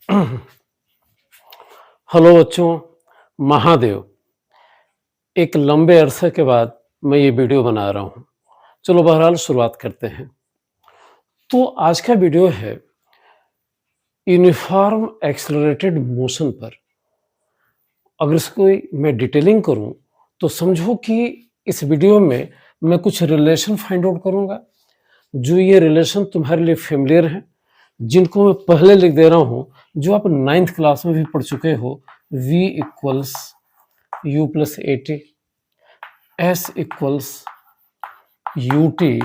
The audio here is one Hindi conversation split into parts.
हेलो बच्चों, महादेव। एक लंबे अरसे के बाद मैं ये वीडियो बना रहा हूँ। चलो बहरहाल शुरुआत करते हैं। तो आज का वीडियो है यूनिफॉर्म एक्सेलरेटेड मोशन पर। अगर इसको मैं डिटेलिंग करूँ तो समझो कि इस वीडियो में मैं कुछ रिलेशन फाइंड आउट करूँगा, जो ये रिलेशन तुम्हारे लिए फेमिलियर हैं, जिनको मैं पहले लिख दे रहा हूँ, जो आप 9th क्लास में भी पढ़ चुके हो। V equals U plus AT, S equals UT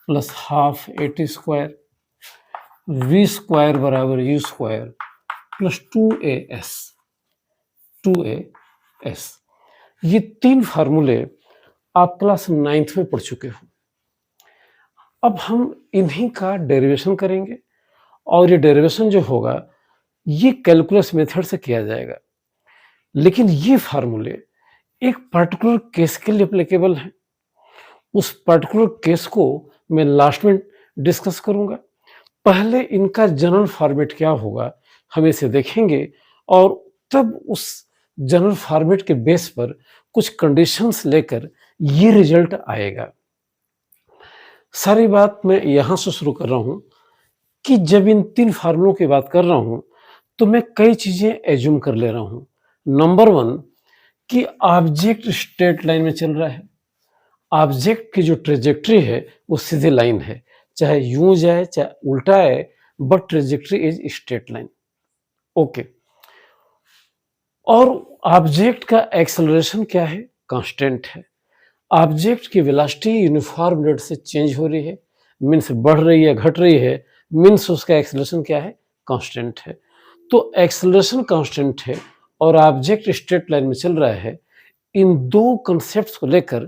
plus half AT square, V square बराबर U स्क्वायर प्लस 2AS। ये तीन फार्मूले आप क्लास 9th में पढ़ चुके हो। अब हम इन्हीं का डेरिवेशन करेंगे और ये डेरिवेशन जो होगा ये कैलकुलस मेथड से किया जाएगा, लेकिन ये फार्मूले एक पर्टिकुलर केस के लिए एप्लीकेबल है। उस पर्टिकुलर केस को मैं लास्ट में डिस्कस करूंगा। पहले इनका जनरल फॉर्मेट क्या होगा हम इसे देखेंगे और तब उस जनरल फॉर्मेट के बेस पर कुछ कंडीशंस लेकर ये रिजल्ट आएगा। सारी बात मैं यहां से शुरू कर रहा हूं कि जब इन तीन फार्मूलों की बात कर रहा हूं तो मैं कई चीजें एज्यूम कर ले रहा हूं। नंबर 1 कि ऑब्जेक्ट स्ट्रेट लाइन में चल रहा है। ऑब्जेक्ट की जो ट्रेजेक्ट्री है वो सीधी लाइन है, चाहे यूं जाए चाहे उल्टा आए, but trajectory is straight line. Okay. और ऑब्जेक्ट का एक्सेलरेशन क्या है? कांस्टेंट है। ऑब्जेक्ट की वेलोसिटी यूनिफॉर्म रेट से चेंज हो रही है, मीन्स बढ़ रही है घट रही है, मीन्स उसका एक्सेलरेशन क्या है? कांस्टेंट है। तो एक्सेलरेशन कांस्टेंट है और ऑब्जेक्ट स्ट्रेट लाइन में चल रहा है। इन दो कंसेप्ट्स को लेकर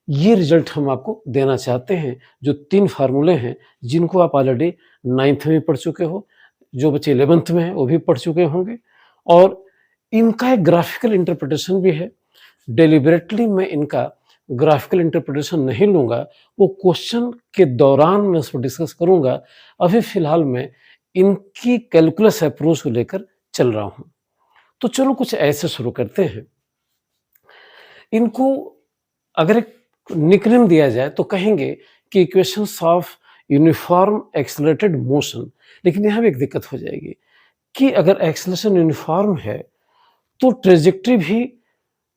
ये रिजल्ट हम आपको देना चाहते हैं, जो तीन फार्मूले हैं जिनको आप ऑलरेडी 9th में पढ़ चुके हो, जो बच्चे 11th में हैं वो भी पढ़ चुके होंगे, और इनका एक ग्राफिकल इंटरप्रिटेशन भी है। डेलिबरेटली मैं इनका ग्राफिकल इंटरप्रिटेशन नहीं लूंगा, वो क्वेश्चन के दौरान मैं उसको डिस्कस करूंगा। अभी फिलहाल मैं इनकी कैलकुलस अप्रोच को लेकर चल रहा हूं। तो चलो कुछ ऐसे शुरू करते हैं। इनको अगर एक निकनेम दिया जाए तो कहेंगे कि equations of uniform accelerated motion. लेकिन यहाँ भी एक दिक्कत हो जाएगी कि अगर एक्सेलरेशन यूनिफॉर्म है तो ट्रेजेक्ट्री भी,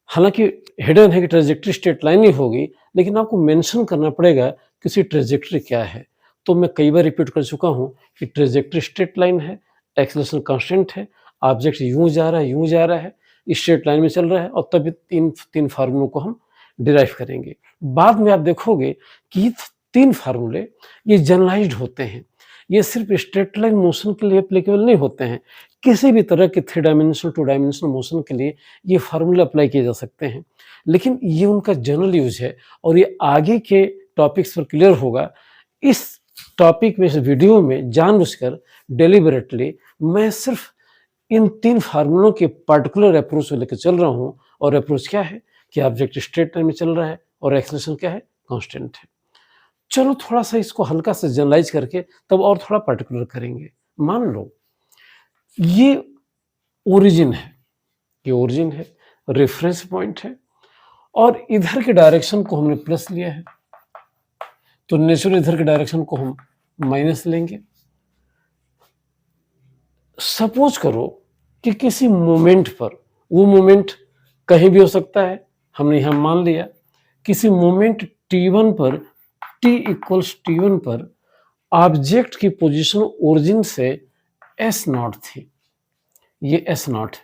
हालांकि हिडन है कि ट्रेजेक्ट्री स्ट्रेट लाइन ही होगी, लेकिन आपको मेंशन करना पड़ेगा कि उसकी ट्रेजेक्ट्री क्या है। तो मैं कई बार रिपीट कर चुका हूँ कि ट्रेजेक्ट्री स्ट्रेट लाइन है, एक्सेलरेशन कांस्टेंट है, ऑब्जेक्ट यूं जा रहा है यूं जा रहा है, स्ट्रेट लाइन में चल रहा है, और तभी तीन फार्मूलों को हम डिराइव करेंगे। बाद में आप देखोगे कि तीन फार्मूले ये जनरलाइज्ड होते हैं, ये सिर्फ स्ट्रेट लाइन मोशन के लिए एप्लीकेबल नहीं होते हैं, किसी भी तरह के 3 डायमेंशनल 2 डायमेंशनल मोशन के लिए ये फार्मूले अप्लाई किए जा सकते हैं। लेकिन ये उनका जनरल यूज है और ये आगे के टॉपिक्स पर क्लियर होगा। इस टॉपिक में, इस वीडियो में जानबूझकर डेलिबरेटली मैं सिर्फ इन तीन फार्मूलों के पर्टिकुलर अप्रोच को लेकर चल रहा हूँ, और अप्रोच क्या है कि ऑब्जेक्ट स्ट्रेट लाइन में चल रहा है और एक्सेलरेशन क्या है? कांस्टेंट है। चलो थोड़ा सा इसको हल्का से जनरलाइज करके तब और थोड़ा पर्टिकुलर करेंगे। मान लो ये ओरिजिन है, ये ओरिजिन है, रेफरेंस पॉइंट है, और इधर के डायरेक्शन को हमने प्लस लिया है, तो नेचुरल इधर के डायरेक्शन को हम माइनस लेंगे। सपोज करो कि किसी मोमेंट पर, वो मोमेंट कहीं भी हो सकता है, हमने यहां मान लिया किसी मोमेंट t1 पर, t इक्वल्स t1 पर ऑब्जेक्ट की पोजीशन ओरिजिन से s0 थी, ये s0 है,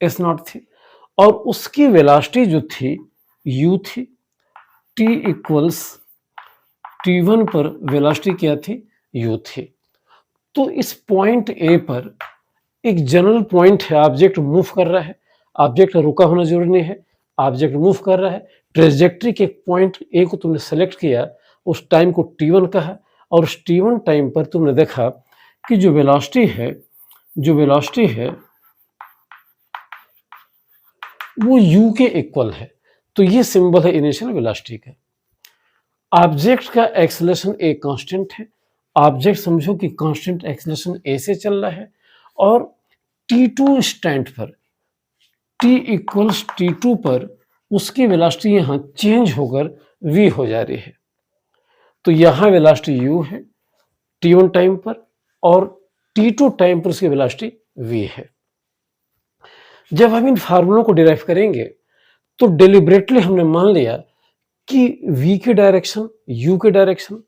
s0 थी, और उसकी वेलोसिटी जो थी u थी। t इक्वल्स t1 पर वेलोसिटी क्या थी? u थी। तो इस पॉइंट ए पर एक जनरल पॉइंट है, ऑब्जेक्ट मूव कर रहा है, ऑब्जेक्ट रुका होना जरूरी नहीं है, ऑब्जेक्ट मूव कर रहा है। ट्रेजेक्ट्री के पॉइंट ए को तुमने सेलेक्ट किया, उस टाइम को t1 कहा, और उस t1 टाइम पर तुमने देखा कि जो वेलोसिटी है वो u के इक्वल है। तो ये सिंबल है इनिशियल वेलोसिटी का। ऑब्जेक्ट का एक्सेलरेशन ए कांस्टेंट है, ऑब्जेक्ट समझो कि कांस्टेंट एक्सेलरेशन ए से चल रहा है और t2 स्टैंड पर t इक्वल्स t2 पर उसकी वेलोसिटी यहाँ चेंज होकर v हो जा रही है। तो यहाँ वेलोसिटी u है t1 टाइम पर और t2 टाइम पर उसकी वेलोसिटी v है। जब हम इन फार्मूलों को डिराइव करेंगे तो डेलिबरेटली हमने मान लिया कि v की डायरेक्शन u के डायरेक्शन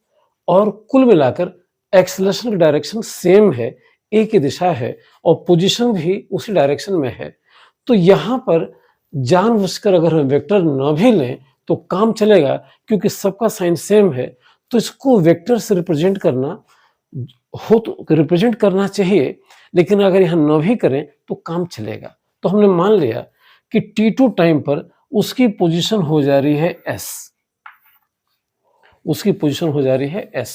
और कुल मिलाकर एक्सेलरेशन की डायरेक्शन सेम है, a की दिशा है और पोजीशन भी उसी डायरेक्शन में है। तो यहाँ पर जानबूझकर अगर हम वेक्टर न भी लें तो काम चलेगा क्योंकि सबका साइन सेम है। तो इसको वेक्टर से रिप्रेजेंट करना हो तो रिप्रेजेंट करना चाहिए, लेकिन अगर यहाँ न भी करें तो काम चलेगा। तो हमने मान लिया कि t2 टाइम पर उसकी पोजीशन हो जा रही है s, उसकी पोजीशन हो जा रही है s।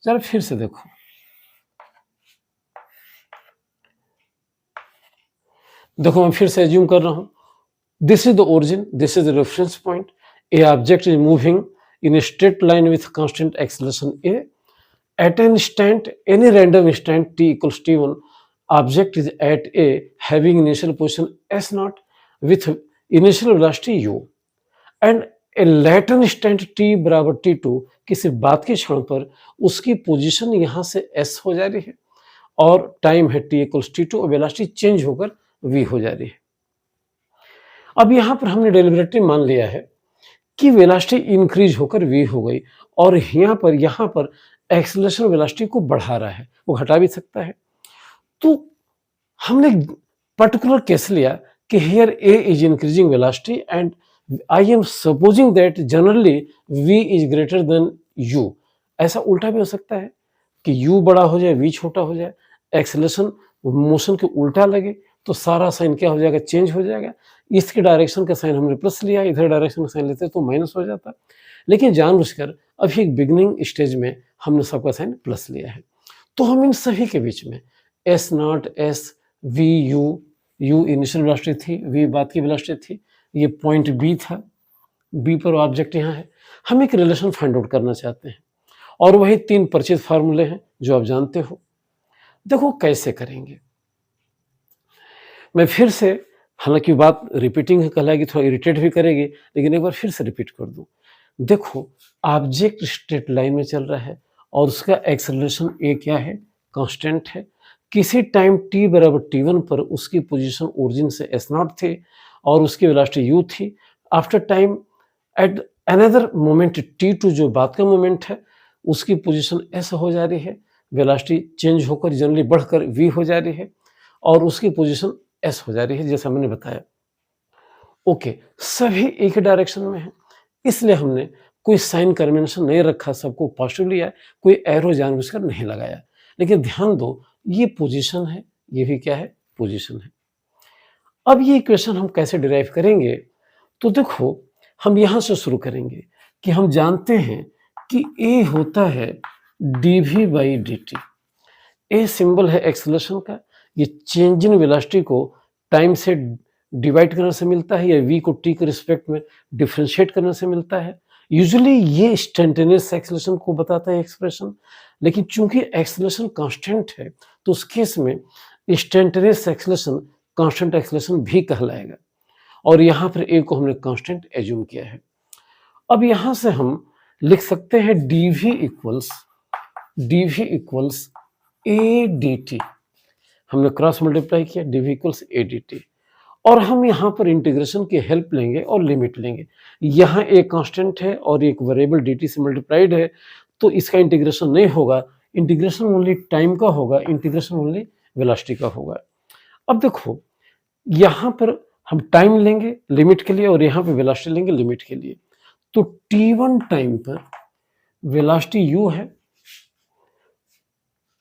जरा फिर से देखो, देखो मैं फिर से एज्यूम कर रहा हूं, this is the origin, this is the reference point, A object is moving in a straight line with constant acceleration a. At an instant, any random instant t equals t1, object is at a having initial position s0 with initial velocity u, and a later instant t बराबर t2 किसी बात के क्षण पर उसकी पोजीशन यहाँ से s हो जा रही है और टाइम है t इक्वल्स t2 और वेलोसिटी चेंज होकर v हो जा रही है। अब यहाँ पर हमने डेलिबरेटली मान लिया है कि वेलोसिटी इंक्रीज होकर v हो गई और यहाँ पर एक्सेलरेशन वेलोसिटी को बढ़ा रहा है, वो घटा भी सकता है। तो हमने पर्टिकुलर केस लिया कि here a is increasing velocity and I am supposing that generally v is greater than u। ऐसा उल्टा भी हो सकता है कि u बड़ा हो जाए, v छोटा हो जाए, एक्सेलरेशन मोशन के उल्टा लगे तो सारा साइन क्या हो जाएगा, चेंज हो जाएगा। इसके डायरेक्शन का साइन हमने प्लस लिया, इधर डायरेक्शन का साइन लेते तो माइनस हो जाता। लेकिन जानबूझकर अभी एक बिगनिंग स्टेज में हमने सबका साइन प्लस लिया है। तो हम इन सभी के बीच में S naught, S, V, U initial velocity थी, वी बाद की वेलोसिटी थी, ये पॉइंट बी था, बी पर ऑब्जेक्ट यहाँ है। हम एक रिलेशन फाइंड आउट करना चाहते हैं और वही 3 परिचित फार्मूले हैं जो आप जानते हो। देखो कैसे करेंगे, मैं फिर से, हालांकि बात रिपीटिंग कहलाएगी, थोड़ा इरिटेट भी करेगी, लेकिन एक बार फिर से रिपीट कर दूं। देखो ऑब्जेक्ट स्ट्रेट लाइन में चल रहा है और उसका एक्सेलरेशन ए क्या है, कांस्टेंट है। किसी टाइम t बराबर t1 पर उसकी पोजीशन ओरिजिन से s0 थी और उसकी वेलोसिटी u थी। After time at another moment t2 जो बाद का मोमेंट है उसकी पोजीशन s हो जा रही है, वेलोसिटी चेंज होकर जनरली बढ़कर v हो जा रही है और उसकी पोजीशन s हो जा रही है जैसा मैंने बताया। ओके, सभी एक ही डायरेक्शन में है, इसलिए हमने कोई साइन कन्वेंशन नहीं रखा, सबको पॉजिटिव लिया, कोई एरो जानबूझकर नहीं लगाया। लेकिन ध्यान दो ये पोजीशन है, ये भी क्या है, पोजीशन है। अब ये इक्वेशन हम कैसे डिराइव करेंगे, तो देखो हम यहां से शुरू करेंगे कि हम जानते हैं कि a होता है dv by dt। a symbol है एक्सेलरेशन का, ये चेंज इन वेलोसिटी को टाइम से डिवाइड करने से मिलता है या v को t के रिस्पेक्ट में डिफरेंशिएट करने से मिलता है। यूजुअली ये इंस्टेंटेनियस एक्सेलरेशन को बताता है एक्सप्रेशन, लेकिन चूंकि एक्सेलरेशन कांस्टेंट है तो उस केस में इंस्टेंटेनियस एक्सेलरेशन कांस्टेंट एक्सेलरेशन भी कहलाएगा और यहाँ पर a को हमने कांस्टेंट एज्यूम किया है। अब यहाँ से हम लिख सकते हैं dv इक्वल्स a dt, हमने क्रॉस मल्टीप्लाई किया, dv इक्वल्स a dt और हम यहाँ पर इंटीग्रेशन की हेल्प लेंगे और लिमिट लेंगे। यहाँ एक कांस्टेंट है और एक वेरिएबल dt से मल्टीप्लाइड है तो इसका इंटीग्रेशन नहीं होगा, इंटीग्रेशन ओनली टाइम का होगा, इंटीग्रेशन ओनली वेलोसिटी का होगा। अब देखो यहाँ पर हम टाइम लेंगे लिमिट के लिए और यहाँ पे वेलोसिटी लेंगे लिमिट के लिए। तो t1 टाइम पर वेलोसिटी u है,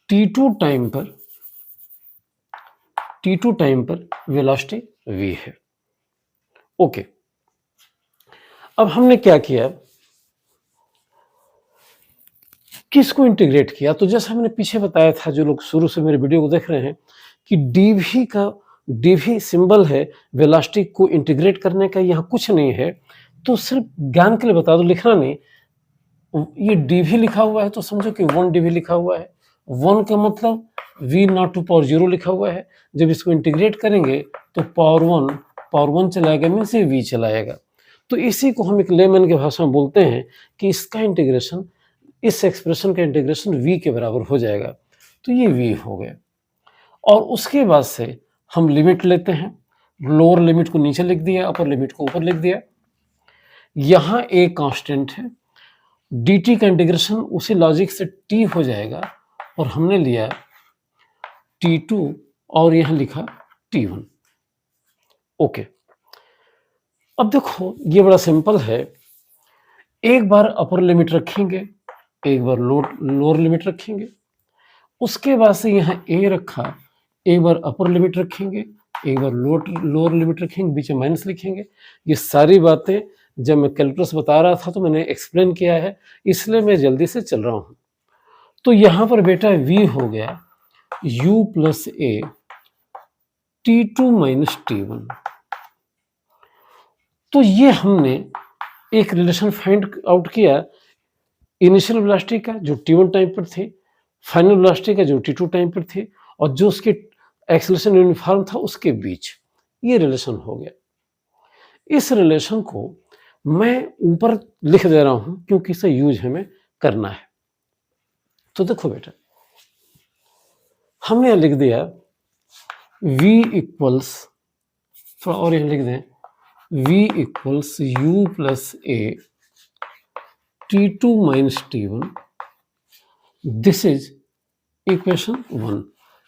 t2 टाइम पर वेलोसिटी v है। ओके, अब हमने क्या किया, किसको इंटीग्रेट किया, तो जैसा मैंने पीछे बताया था, जो लोग शुरू से मेरे वीडियो को देख रहे हैं, कि dv सिंबल है वेलोसिटी को इंटीग्रेट करने का, यहाँ कुछ नहीं है, तो सिर्फ ज्ञान के लिए बता दो, लिखना नहीं। ये dv लिखा हुआ है तो समझो कि 1 dv लिखा हुआ है। 1 का मतलब v नॉट टू पावर 0 लिखा हुआ है। जब इसको इंटीग्रेट करेंगे तो पावर 1 चलाएगा, मीन्स ये v चलाएगा। तो इसी को हम एक लेमन की भाषा में बोलते हैं कि इसका इंटीग्रेशन, इस एक्सप्रेशन का इंटीग्रेशन v के बराबर हो जाएगा। तो ये v हो गया। और उसके बाद से हम लिमिट लेते हैं। लोअर लिमिट को नीचे लिख दिया, अपर लिमिट को ऊपर लिख दिया। यहाँ a कांस्टेंट है, dt का इंटीग्रेशन उसी लॉजिक से t हो जाएगा और हमने लिया t2 और यहाँ लिखा t1। ओके, अब देखो ये बड़ा सिंपल है। एक बार अपर लिमिट रखेंगे, एक बार लोअर लिमिट रखेंगे, उसके बाद से यहाँ a रखा, एक बार अपर लिमिट रखेंगे, एक बार लोअर लिमिट रखेंगे, बीच में माइनस लिखेंगे। ये सारी बातें जब मैं कैलकुलस बता रहा था तो मैंने एक्सप्लेन किया है, इसलिए मैं जल्दी से चल रहा हूँ। तो यहाँ पर बेटा v हो गया u plus a t2 minus t1। तो ये हमने एक रिलेशन फाइंड आउट किया इनिशियल वेलोसिटी का जो t1 टाइम पर थी, फाइनल वेलोसिटी का जो t2 टाइम पर थी, और जो उसकी एक्सेलरेशन यूनिफॉर्म था उसके बीच ये रिलेशन हो गया। इस रिलेशन को मैं ऊपर लिख दे रहा हूं क्योंकि इसे यूज हमें करना है। तो देखो बेटा, हमने लिख दिया v इक्वल्स, थोड़ा और यहां लिख दें, v equals u plus a t2 minus t1। This is equation 1।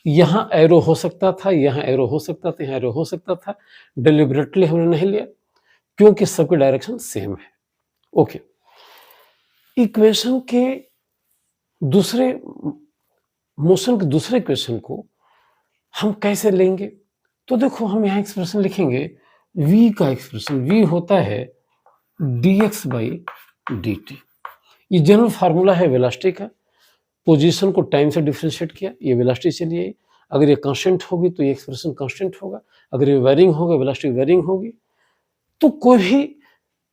यहाँ एरो हो सकता था, यहाँ एरो हो सकता था, यहाँ एरो हो सकता था, डिलिबरेटली हमने नहीं लिया क्योंकि सबके डायरेक्शन सेम है। ओके, इक्वेशन के दूसरे मोशन के दूसरे इक्वेशन को हम कैसे लेंगे? तो देखो हम यहाँ एक्सप्रेशन लिखेंगे, v का एक्सप्रेशन, v होता है dx बाई dt। ये जनरल फार्मूला है वेलोसिटी का। पोजीशन को टाइम से डिफरेंशिएट किया, ये वेलोसिटी चली आई। अगर ये कांस्टेंट होगी तो ये एक्सप्रेशन कांस्टेंट होगा, अगर ये वेरिंग होगा वेलोसिटी वेरिंग होगी। तो कोई भी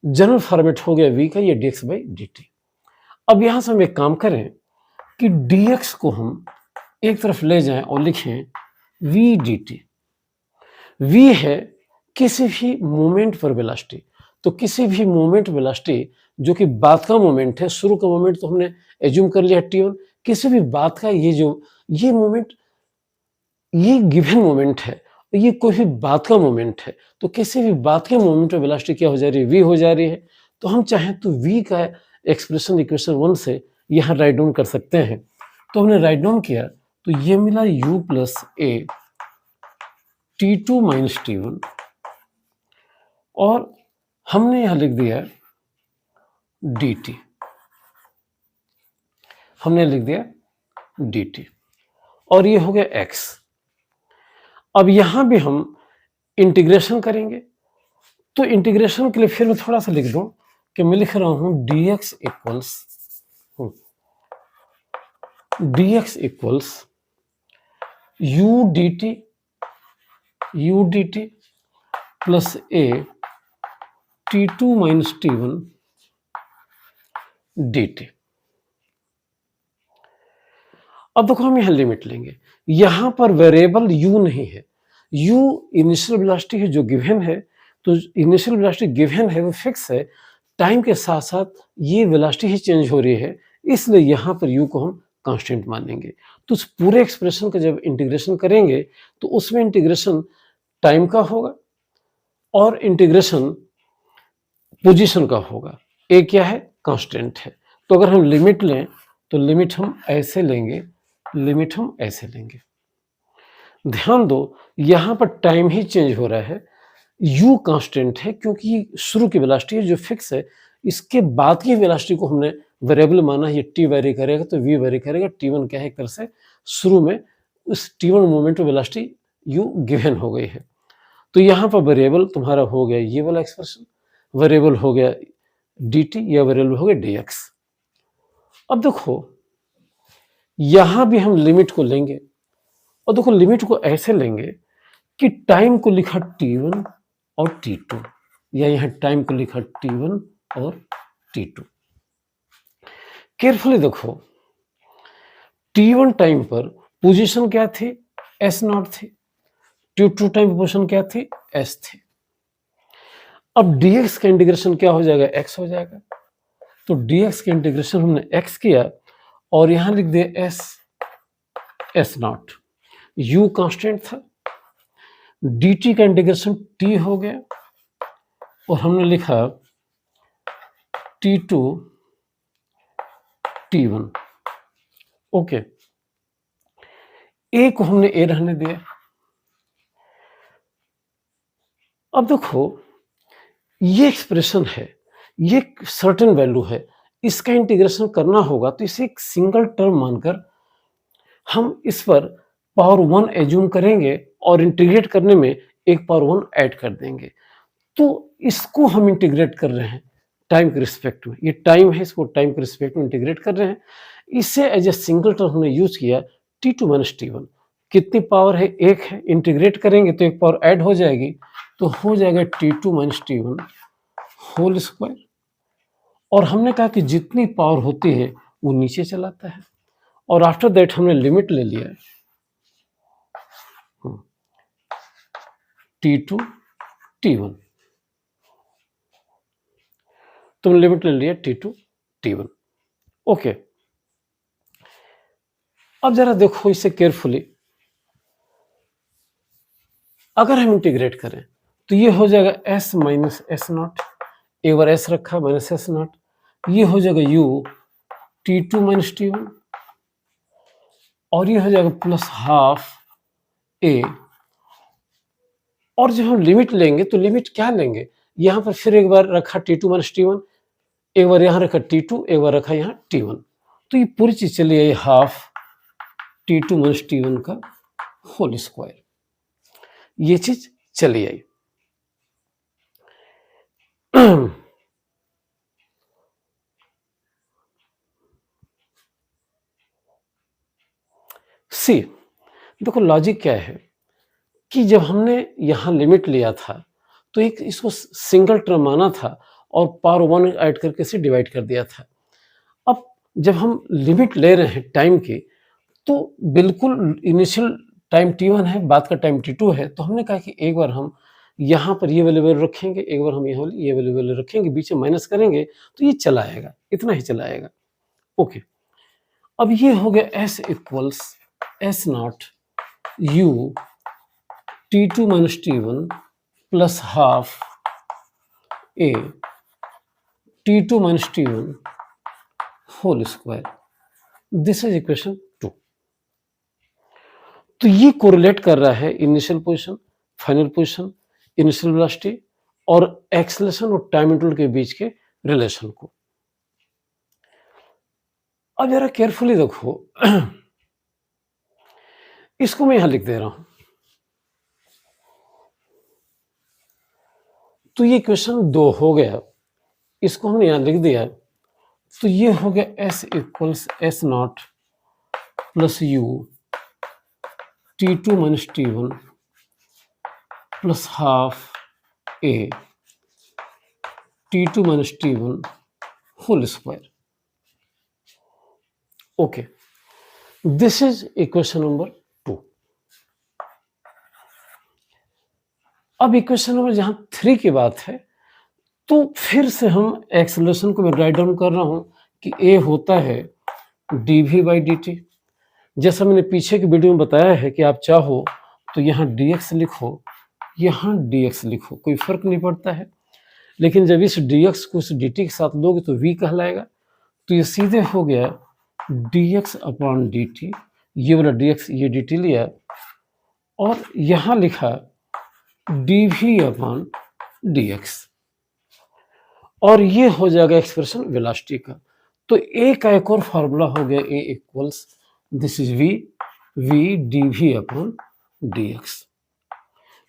जनरल फॉर्मेट हो गया v का, ये dx बाई dt। अब यहां से हम एक काम करें कि dx को हम एक तरफ ले जाएं और लिखें v dt। v है किसी भी मोमेंट पर वेलोसिटी। तो किसी भी मोमेंट वेलोसिटी जो कि बाद का मोमेंट है, शुरू का मोमेंट तो हमने एज्यूम कर लिया t1, किसी भी बात का ये मोमेंट, ये गिवन मोमेंट है, ये कोई भी बात का मोमेंट है, तो किसी भी बात के मोमेंट में वेलोसिटी क्या हो जा रही है? v हो जा रही है। तो हम चाहें तो v का एक्सप्रेशन इक्वेशन 1 से यहाँ राइट डाउन कर सकते हैं। तो हमने राइट डाउन किया तो ये मिला u plus a t2 minus t1, और हमने यहाँ लिख दिया dt, हमने लिख दिया dt, और ये हो गया x। अब यहां भी हम इंटीग्रेशन करेंगे। तो इंटीग्रेशन के लिए फिर मैं थोड़ा सा लिख दूं कि मैं लिख रहा हूं dx equals u dt plus a t2 minus t1 dt। अब देखो हम यहां लिमिट लेंगे, यहां पर वेरिएबल u नहीं है, u इनिशियल वेलोसिटी है जो गिवन है। तो इनिशियल वेलोसिटी गिवन है, वो फिक्स है। टाइम के साथ साथ ये वेलोसिटी ही चेंज हो रही है, इसलिए यहां पर u को हम कांस्टेंट मानेंगे। तो उस पूरे एक्सप्रेशन का जब इंटीग्रेशन करेंगे तो उसमें इंटीग्रेशन टाइम का होगा और इंटीग्रेशन पोजीशन का होगा। ए क्या है? कांस्टेंट है। तो अगर हम लिमिट लें तो लिमिट हम ऐसे लेंगे, लिमिट हम ऐसे लेंगे। ध्यान दो यहां पर टाइम ही चेंज हो रहा है, u कांस्टेंट है क्योंकि शुरू की वेलोसिटी है जो फिक्स है। इसके बाद की वेलोसिटी को हमने वेरिएबल माना, ये t वेरी करेगा तो v वेरी करेगा। t1 क्या है? एक तरह से शुरू में उस t1 मोमेंट में वेलोसिटी u गिवन हो गई है। तो यहां पर वेरिएबल तुम्हारा हो गया ये वाला एक्सप्रेशन, वेरिएबल हो गया dt या वेरिएबल हो गया dx। अब देखो यहां भी हम लिमिट को लेंगे, और देखो लिमिट को ऐसे लेंगे कि टाइम को लिखा t1 और t2, या यहां टाइम को लिखा t1 और t2। केयरफुली देखो, t1 टाइम पर पोजीशन क्या थी, s0 थी, t2 टाइम पर पोजीशन क्या थी, s थी। अब dx का इंटीग्रेशन क्या हो जाएगा, x हो जाएगा। तो dx का इंटीग्रेशन हमने x किया और यहां लिख दिया s0, u कांस्टेंट था, dt का इंटीग्रेशन t हो गया और हमने लिखा t2 t1। ओके, a को हमने a रहने दिया। अब देखो, ये एक्सप्रेशन है, ये सर्टेन वैल्यू है, इसका इंटीग्रेशन करना होगा तो इसे एक सिंगल टर्म मानकर हम इस पर पावर 1 एज्यूम करेंगे और इंटीग्रेट करने में एक पावर 1 ऐड कर देंगे। तो इसको हम इंटीग्रेट कर रहे हैं टाइम के रिस्पेक्ट में, ये टाइम है, इसको टाइम के रिस्पेक्ट में इंटीग्रेट कर रहे हैं। इसे एज ए सिंगल टर्म हमने यूज किया t2 माइनस t1। कितनी पावर है, एक है, इंटीग्रेट करेंगे तो एक पावर ऐड हो जाएगी, तो हो जाएगा t2 minus t1 whole square. और हमने कहा कि जितनी पावर होती है वो नीचे चलाता है, और आफ्टर दैट हमने लिमिट ले लिया t2 t1, तो लिमिट ले लिया t2 t1। ओके, अब जरा देखो इसे केयरफुली, अगर हम इंटीग्रेट करें तो ये हो जाएगा s माइनस एस नॉट, एक बार s रखा माइनस एस नॉट, ये हो जाएगा u t2 माइनस t1, और ये हो जाएगा प्लस हाफ a। और जब हम लिमिट लेंगे तो लिमिट क्या लेंगे, यहां पर फिर एक बार रखा t2 माइनस t1, एक बार यहां रखा t2, एक बार रखा यहां t1, तो ये पूरी चीज चली आई हाफ t2 माइनस t1 का होल स्क्वायर, ये चीज चली आई। सी, देखो लॉजिक क्या है कि जब हमने यहां लिमिट लिया था तो एक इसको सिंगल टर्म माना था और पावर 1 ऐड करके इसे डिवाइड कर दिया था। अब जब हम लिमिट ले रहे हैं टाइम की, तो बिल्कुल इनिशियल टाइम t1 है, बाद का टाइम t2 है, तो हमने कहा कि एक बार हम यहाँ पर ये वैल्यू रखेंगे, एक बार हम यहाँ ये वैल्यू रखेंगे, बीच में माइनस करेंगे तो ये चला आएगा, इतना ही चला आएगा। ओके, अब ये हो गया s equals S naught u t2 minus t1 plus half a t2 minus t1 whole square, this is equation 2। तो ये कोरिलेट कर रहा है initial position, final position, initial velocity और एक्सेलरेशन और टाइम इंटरवल के बीच के रिलेशन को। अब जरा केयरफुली देखो, इसको मैं यहां लिख दे रहा हूं, तो ये क्वेश्चन 2 हो गया, इसको हमने यहां लिख दिया, तो ये हो गया s equals S naught plus u t2 minus t1 plus half a t2 minus t1 whole square. Okay, this is equation number 2। अब इक्वेशन नंबर जहां 3 की बात है, तो फिर से हम एक्सेलरेशन को मैं राइट डाउन कर रहा हूं कि a होता है dv बाई dt। जैसा मैंने पीछे की वीडियो में बताया है कि आप चाहो तो यहाँ dx लिखो, यहाँ dx लिखो, कोई फर्क नहीं पड़ता है, लेकिन जब इस dx को इस dt के साथ लोगे तो v कहलाएगा, तो ये सीधे हो गया dx अपॉन dt, ये वाला dx ये dt लिया और यहाँ लिखा dv अपॉन dx, और ये हो जाएगा एक्सप्रेशन वेलोसिटी का। तो a का एक और फार्मूला हो गया, a equals this is v dv upon dx।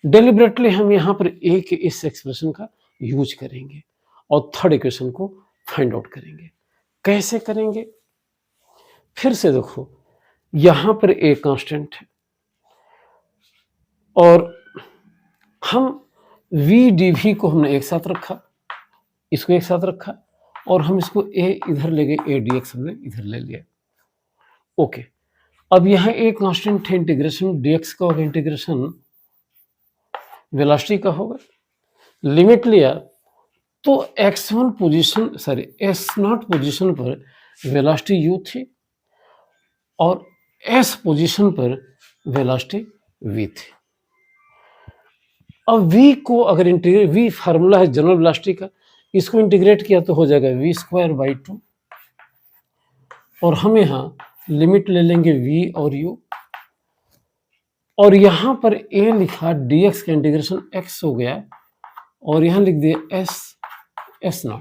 Deliberately हम यहाँ पर a के इस एक्सप्रेशन का यूज करेंगे और थर्ड इक्वेशन को फाइंड आउट करेंगे। कैसे करेंगे, फिर से देखो, यहाँ पर a कांस्टेंट है और हम v dv को हमने एक साथ रखा, इसको एक साथ रखा, और हम इसको ए इधर ले गए, ए डी एक्स हमने इधर ले लिया। ओके, अब यहाँ एक कांस्टेंट है इंटीग्रेशन डीएक्स का होगा, इंटीग्रेशन वेलोसिटी का होगा। लिमिट लिया तो x1 position sorry s0 position पर वेलोसिटी u थी और s पोजीशन पर वेलोसिटी v थी। अब v को अगर इंटीग्रेट, v फार्मूला है जनरल वेलोसिटी का, इसको इंटीग्रेट किया तो हो जाएगा v²/2 और हम यहाँ लिमिट ले लेंगे v और u और यहाँ पर a लिखा dx का इंटीग्रेशन x हो गया और यहाँ लिख दिया s0।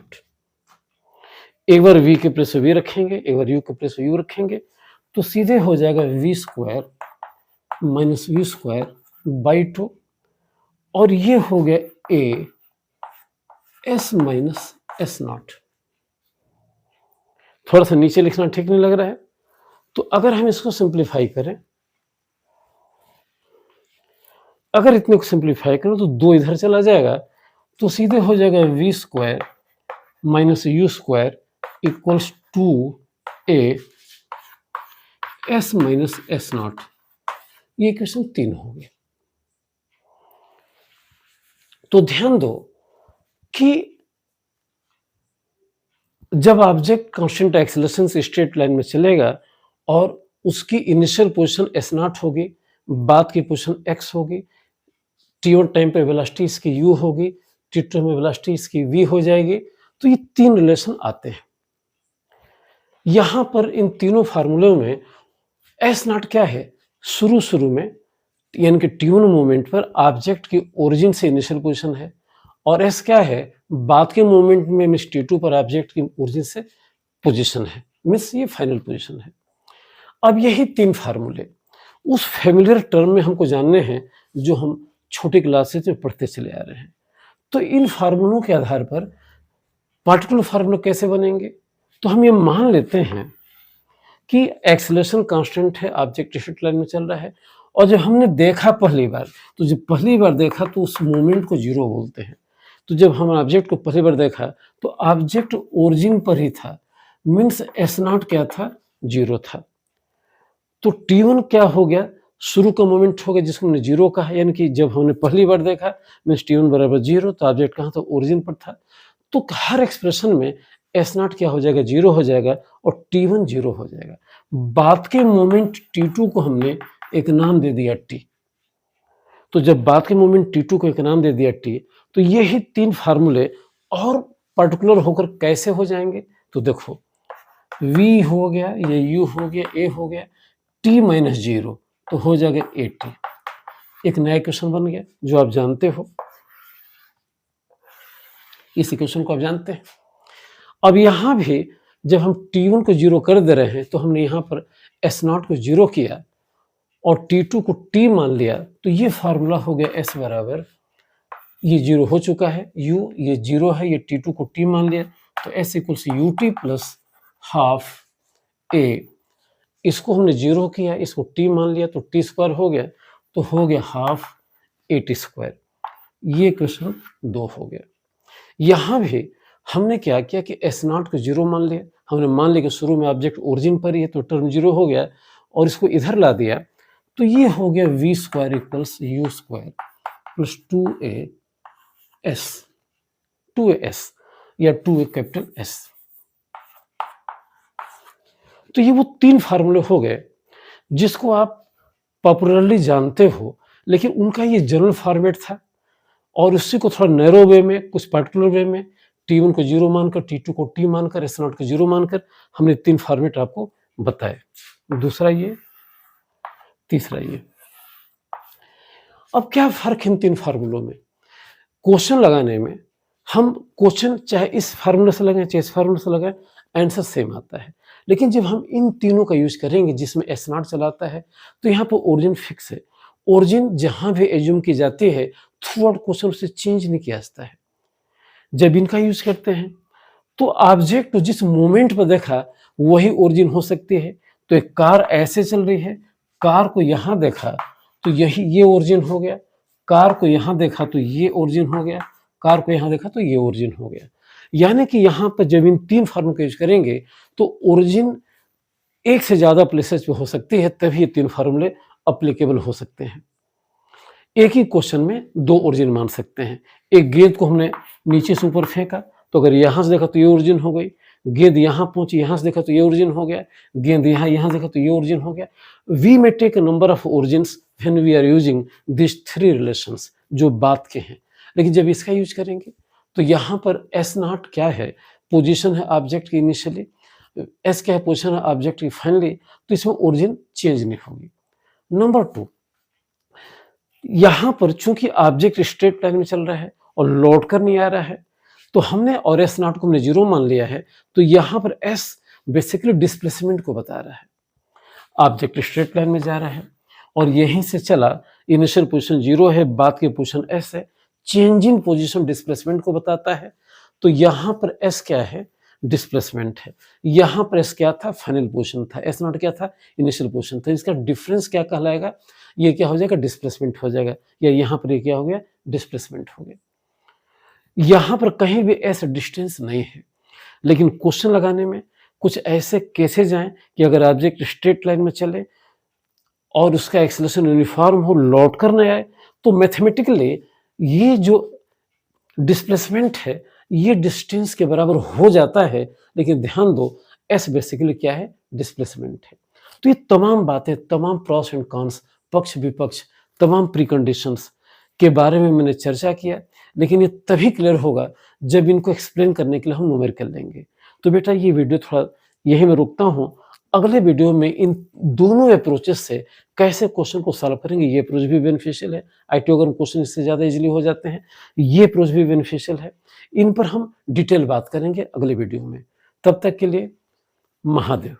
एक बार v के प्लेस v रखेंगे, एक बार u के प्लेस u रखेंगे तो सीधे हो जाएगा v² - v²/2 और ये हो गया a s - s0। थोड़ा सा नीचे लिखना ठीक नहीं लग रहा है, तो अगर हम इसको सिंप्लीफाई करें, अगर इतने को सिंप्लीफाई करें तो 2 इधर चला जाएगा तो सीधे हो जाएगा v² - u² equals to a s - s0। ये इक्वेशन 3 हो गया। तो ध्यान दो कि जब ऑब्जेक्ट कांस्टेंट एक्सेलरेशन से स्ट्रेट लाइन में चलेगा और उसकी इनिशियल पोजीशन s0 होगी, बाद की पोजीशन x होगी, t1 टाइम पे वेलोसिटी इसकी u होगी, t2 में वेलोसिटी इसकी v हो जाएगी, तो ये 3 रिलेशन आते हैं। यहां पर इन तीनों फार्मूलों में s0 क्या है, शुरू में यानी कि t1 मोमेंट पर ऑब्जेक्ट की ओरिजिन से इनिशियल पोजीशन है और s क्या है, बाद के मोमेंट में मींस t2 पर ऑब्जेक्ट की ओरिजिन से पोजीशन है, मींस ये फाइनल पोजीशन है। अब यही 3 फार्मूले उस फैमिलियर टर्म में हमको जानने हैं जो हम छोटी क्लासेज में पढ़ते चले आ रहे हैं। तो इन फार्मूलों के आधार पर पार्टिकुलर फार्मूले कैसे बनेंगे, तो हम ये मान लेते हैं कि एक्सेलरेशन कांस्टेंट है, ऑब्जेक्ट स्ट्रेट लाइन में चल रहा है और जब हमने देखा पहली बार, तो जब पहली बार देखा तो उस मोमेंट को जीरो बोलते हैं। तो जब हम ऑब्जेक्ट को पहली बार देखा तो ऑब्जेक्ट ओरिजिन पर ही था, मीन्स s0 क्या था, जीरो था। तो t1 क्या हो गया, शुरू का मोमेंट हो गया जिसको हमने जीरो कहा, यानी कि जब हमने पहली बार देखा मीन्स t1 बराबर जीरो, तो ऑब्जेक्ट कहाँ था, ओरिजिन पर था। तो हर एक्सप्रेशन में s0 क्या हो जाएगा, जीरो हो जाएगा और t1 जीरो हो जाएगा। बाद के मोमेंट t2 को हमने एक नाम दे दिया t। तो जब बाद के मोमेंट t2 को एक नाम दे दिया t, तो ये ही 3 फार्मूले और पर्टिकुलर होकर कैसे हो जाएंगे, तो देखो v हो गया, ये u हो गया, a हो गया, t - 0 तो हो जाएगा at। एक नया इक्वेशन बन गया जो आप जानते हो, इस इक्वेशन को आप जानते हैं। अब यहां भी जब हम t1 को जीरो कर दे रहे हैं तो हमने यहां पर s0 को जीरो किया और t2 को t मान लिया, तो ये फार्मूला हो गया s बराबर, ये जीरो हो चुका है, u ये जीरो है, ये t2 को t मान लिया, तो s equals ut plus half a। इसको हमने जीरो किया, इसको t मान लिया तो t² हो गया, तो हो गया हाफ at²। ये क्वेश्चन 2 हो गया। यहां भी हमने क्या किया कि s0 को जीरो मान लिया, हमने मान लिया कि शुरू में ऑब्जेक्ट ओरिजिन पर ही है तो टर्म जीरो हो गया और इसको इधर ला दिया, तो ये हो गया v² equals u² plus 2as या 2a कैपिटल S। तो ये वो 3 फार्मूले हो गए जिसको आप पॉपुलरली जानते हो, लेकिन उनका ये जनरल फॉर्मेट था और उसी को थोड़ा नैरो वे में, कुछ पर्टिकुलर वे में t1 को जीरो मानकर, t2 को t मानकर, s0 को जीरो मानकर हमने 3 फॉर्मेट आपको बताए। दूसरा ये, तीसरा ये। अब क्या फर्क है इन 3 फार्मूलों में, क्वेश्चन लगाने में हम क्वेश्चन चाहे इस फार्मूले से लगाएं चाहे इस फार्मूले से लगाएं, आंसर सेम आता है। लेकिन जब हम इन तीनों का यूज करेंगे जिसमें s0 चलाता है, तो यहाँ पर ओरिजिन फिक्स है, ओरिजिन जहां भी एज्यूम की जाती है थ्रू आउट क्वेश्चन उसे चेंज नहीं किया जाता है। जब इनका यूज करते हैं तो ऑब्जेक्ट को जिस मोमेंट पर देखा वही ओरिजिन हो सकती है। तो एक कार ऐसे चल रही है, कार को यहां देखा तो यही ये ओरिजिन हो गया, कार को यहां देखा तो ये ओरिजिन हो गया, कार को यहां देखा तो ये ओरिजिन हो गया। यानी कि यहाँ पर जब इन 3 फॉर्मूले का यूज़ करेंगे तो ओरिजिन एक से ज़्यादा प्लेसेस पे हो सकती है, तभी ये 3 फॉर्मूले एप्लीकेबल हो सकते हैं। एक ही क्वेश्चन में 2 ओरिजिन मान सकते हैं। एक गेंद को हमने नीचे से ऊपर फेंका, तो अगर यहाँ से देखा तो ये ओरिजिन हो गई, गेंद यहाँ पहुंची, यहाँ से देखा तो ये ओरिजिन हो गया, गेंद यहाँ देखा तो ये ओरिजिन हो गया। We may take a number of origins when we are using this 3 relations, जो बात के हैं। लेकिन जब इसका यूज करेंगे तो यहाँ पर एस नॉट क्या है, पोजीशन है ऑब्जेक्ट की इनिशियली, एस क्या है, पोजीशन है ऑब्जेक्ट की फाइनली, तो इसमें ओरिजिन चेंज नहीं होगी। नंबर 2, यहाँ पर चूंकि ऑब्जेक्ट स्ट्रेट लाइन में चल रहा है और लौट कर नहीं आ रहा है, तो हमने और एस नॉट को हमने 0 मान लिया है, तो यहाँ पर एस बेसिकली डिस्प्लेसमेंट को बता रहा है। ऑब्जेक्ट स्ट्रेट लाइन में जा रहा है और यहीं से चला, इनिशियल पोजीशन 0 है, बाद की पोजीशन एस है, चेंज इन पोजीशन डिस्प्लेसमेंट को बताता है। तो यहाँ पर एस क्या है, डिस्प्लेसमेंट है। यहाँ पर एस क्या था, फाइनल पोजीशन था, एस नॉट क्या था, इनिशियल पोजीशन था। इसका डिफरेंस क्या कहलाएगा, ये क्या हो जाएगा, डिस्प्लेसमेंट हो जाएगा, या यहाँ पर ये क्या हो गया, डिस्प्लेसमेंट हो गया। यहाँ पर कहीं भी ऐसा डिस्टेंस नहीं है, लेकिन क्वेश्चन लगाने में कुछ ऐसे केसेज आए कि अगर ऑब्जेक्ट स्ट्रेट लाइन में चले और उसका एक्सेलरेशन यूनिफॉर्म हो, लौट कर न आए, तो मैथमेटिकली ये जो डिस्प्लेसमेंट है ये डिस्टेंस के बराबर हो जाता है। लेकिन ध्यान दो, एस बेसिकली क्या है, डिस्प्लेसमेंट है। तो ये तमाम बातें, तमाम प्रॉस एंड कॉन्स, पक्ष विपक्ष, तमाम प्रीकंडीशंस के बारे में मैंने चर्चा किया, लेकिन ये तभी क्लियर होगा जब इनको एक्सप्लेन करने के लिए हम न्यूमेरिकल लेंगे। तो बेटा ये वीडियो थोड़ा यही मैं रुकता हूँ। अगले वीडियो में इन दोनों अप्रोचेस से कैसे क्वेश्चन को सॉल्व करेंगे, ये अप्रोच भी बेनिफिशियल है, आईटीओग्राम क्वेश्चन इससे ज़्यादा इजीली हो जाते हैं, ये अप्रोच भी बेनिफिशियल है। इन पर हम डिटेल बात करेंगे अगले वीडियो में। तब तक के लिए महादेव।